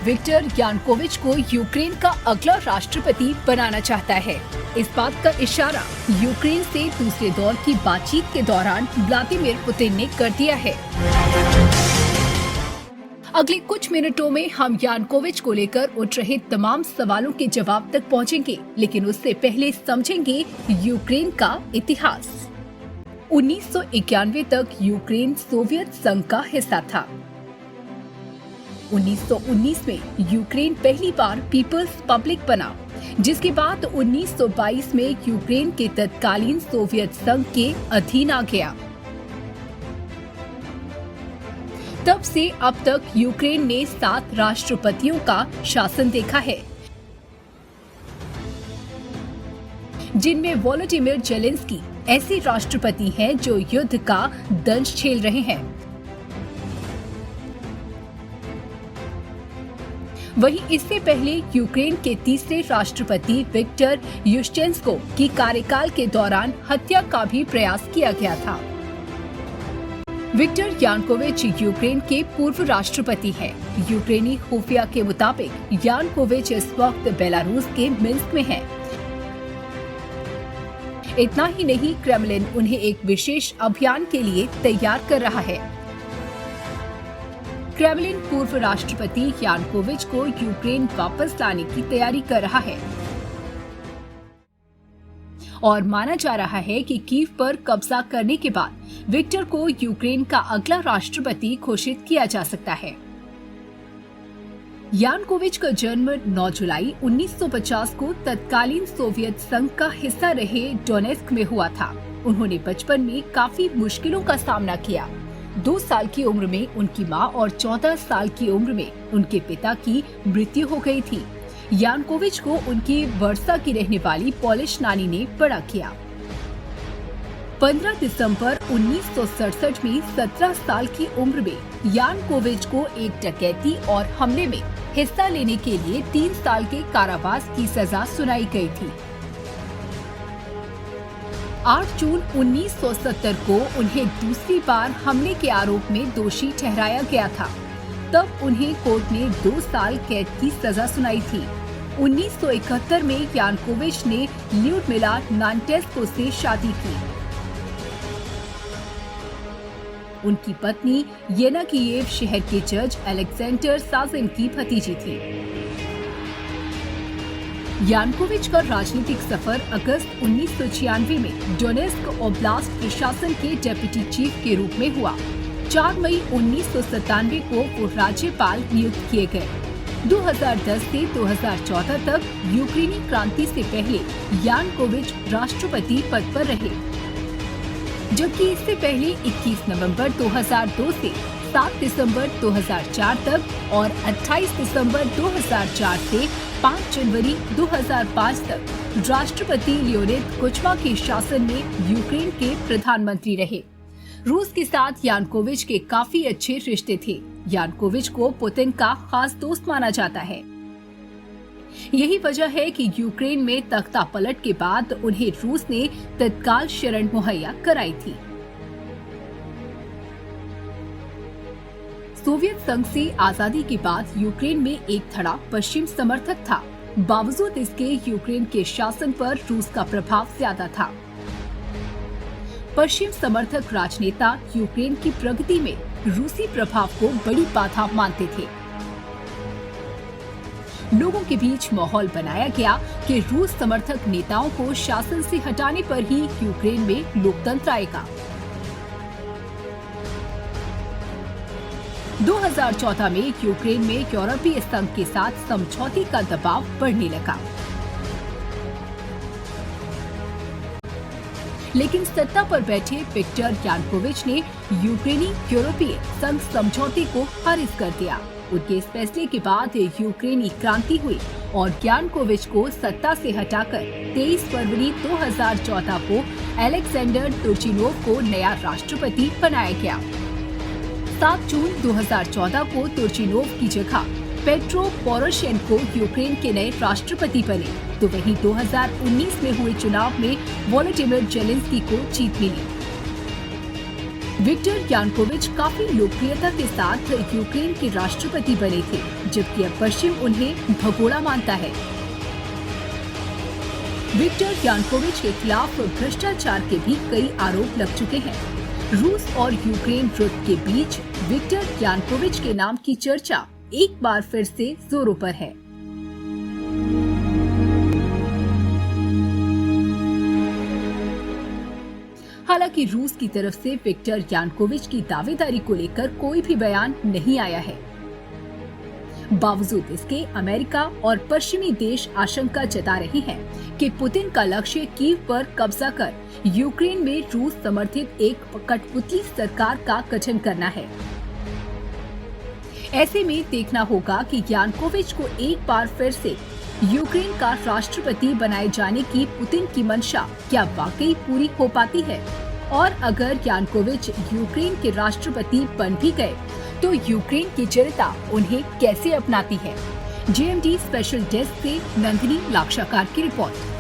Victor Yanukovych को Ukraine का अगला राष्ट्रपति बनाना चाहता है। इस बात का इशारा यूक्रेन से दूसरे दौर की बातचीत के दौरान व्लादिमीर पुतिन ने कर दिया है। अगले कुछ मिनटों में हम यानुकोविच को लेकर उठ रहे तमाम सवालों के जवाब तक पहुंचेंगे, लेकिन उससे पहले समझेंगे यूक्रेन का इतिहास। 1991 तक यूक्रेन सोवियत संघ का हिस्सा था। 1919 में यूक्रेन पहली बार पीपल्स पब्लिक बना, जिसके बाद 1922 में यूक्रेन के तत्कालीन सोवियत संघ के अधीन आ गया। तब से अब तक यूक्रेन ने 7 राष्ट्रपतियों का शासन देखा है, जिनमें वोलोडिमिर जेलेंस्की ऐसे राष्ट्रपति हैं जो युद्ध का दंश झेल रहे हैं। वहीं इससे पहले यूक्रेन के तीसरे राष्ट्रपति विक्टर युश्चेंको की कार्यकाल के दौरान हत्या का भी प्रयास किया गया था। विक्टर यानुकोविच यूक्रेन के पूर्व राष्ट्रपति हैं। यूक्रेनी खुफिया के मुताबिक यानुकोविच इस वक्त बेलारूस के मिन्स्क में हैं। इतना ही नहीं, क्रेमलिन उन्हें एक विशेष अभियान के लिए तैयार कर रहा है। क्रेमलिन पूर्व राष्ट्रपति यानुकोविच को यूक्रेन वापस लाने की तैयारी कर रहा है और माना जा रहा है कि कीव पर कब्जा करने के बाद विक्टर को यूक्रेन का अगला राष्ट्रपति घोषित किया जा सकता है। यानुकोविच का जन्म 9 जुलाई 1950 को तत्कालीन सोवियत संघ का हिस्सा रहे डोनेस्क में हुआ था। उन्होंने बचपन में काफी मुश्किलों का सामना किया। 2 साल की उम्र में उनकी मां और 14 साल की उम्र में उनके पिता की मृत्यु हो गई थी। यानुकोविच को उनकी वर्सा की रहने वाली पोलिश नानी ने बड़ा किया। 15 दिसंबर 1967 में 17 साल की उम्र में यानुकोविच को एक डकैती और हमले में हिस्सा लेने के लिए 3 साल के कारावास की सजा सुनाई गई थी। 8 जून 1970 को उन्हें दूसरी बार हमले के आरोप में दोषी ठहराया गया था। तब उन्हें कोर्ट ने 2 साल कैद की सजा सुनाई थी। 1971 में यानुकोविच ने ल्यूडमिला नान्टेस्को से शादी की। उनकी पत्नी येना कीयेव शहर के जज अलेक्जेंडर साजिन की भतीजी थी। यानुकोविच का राजनीतिक सफर अगस्त 1996 में डोनेस्क ओब्लास्ट प्रशासन के डेप्यूटी चीफ के रूप में हुआ। 4 मई 1997 को वो राज्यपाल नियुक्त किए गए। 2010 से 2014 तक यूक्रेनी क्रांति से पहले यानुकोविच राष्ट्रपति पद पर रहे, जबकि इससे पहले 21 नवंबर 2002 से 7 दिसंबर 2004 तक और 28 दिसंबर 2004 से 5 जनवरी 2005 तक राष्ट्रपति लियोनिद कुचमा के शासन में यूक्रेन के प्रधानमंत्री रहे। रूस के साथ यानुकोविच के काफी अच्छे रिश्ते थे। यानुकोविच को पुतिन का खास दोस्त माना जाता है। यही वजह है कि यूक्रेन में तख्ता पलट के बाद उन्हें रूस ने तत्काल शरण मुहैया कराई थी। सोवियत संघ से आजादी के बाद यूक्रेन में एक धड़ा पश्चिम समर्थक था। बावजूद इसके यूक्रेन के शासन पर रूस का प्रभाव ज्यादा था। पश्चिम समर्थक राजनेता यूक्रेन की प्रगति में रूसी प्रभाव को बड़ी बाधा मानते थे। लोगों के बीच माहौल बनाया गया कि रूस समर्थक नेताओं को शासन से हटाने पर ही यूक्रेन में लोकतंत्र आएगा। 2014 में यूक्रेन में यूरोपीय संघ के साथ समझौते का दबाव बढ़ने लगा, लेकिन सत्ता पर बैठे विक्टर यानुकोविच ने यूक्रेनी यूरोपीय संघ समझौते को खारिज कर दिया। उनके इस फैसले के बाद यूक्रेनी क्रांति हुई और यानुकोविच को सत्ता से हटाकर 23 फरवरी 2014 को अलेक्जेंडर तुर्चिनोव को नया राष्ट्रपति बनाया गया। 7 जून 2014 को तुर्चिनोव की जगह पेट्रो पोरोशेंको यूक्रेन के नए राष्ट्रपति बने, तो वहीं 2019 में हुए चुनाव में वोलोडिमिर जेलेंस्की को जीत मिली। विक्टर यानुकोविच काफी लोकप्रियता के साथ यूक्रेन के राष्ट्रपति बने थे, जबकि अब पश्चिम उन्हें भगोड़ा मानता है। विक्टर यानुकोविच के खिलाफ भ्रष्टाचार के भी कई आरोप लग चुके हैं। रूस और यूक्रेन युद्ध के बीच विक्टर यानुकोविच के नाम की चर्चा एक बार फिर से जोरों पर है। हालांकि रूस की तरफ से विक्टर यानुकोविच की दावेदारी को लेकर कोई भी बयान नहीं आया है। बावजूद इसके अमेरिका और पश्चिमी देश आशंका जता रहे हैं कि पुतिन का लक्ष्य कीव पर कब्जा कर यूक्रेन में रूस समर्थित एक कठपुतली सरकार का गठन करना है। ऐसे में देखना होगा कि यानुकोविच को एक बार फिर से यूक्रेन का राष्ट्रपति बनाए जाने की पुतिन की मंशा क्या वाकई पूरी हो पाती है, और अगर यानुकोविच यूक्रेन के राष्ट्रपति बन भी गए तो यूक्रेन की जनता उन्हें कैसे अपनाती है। JMD स्पेशल डेस्क से नंदिनी लाक्षाकार की रिपोर्ट।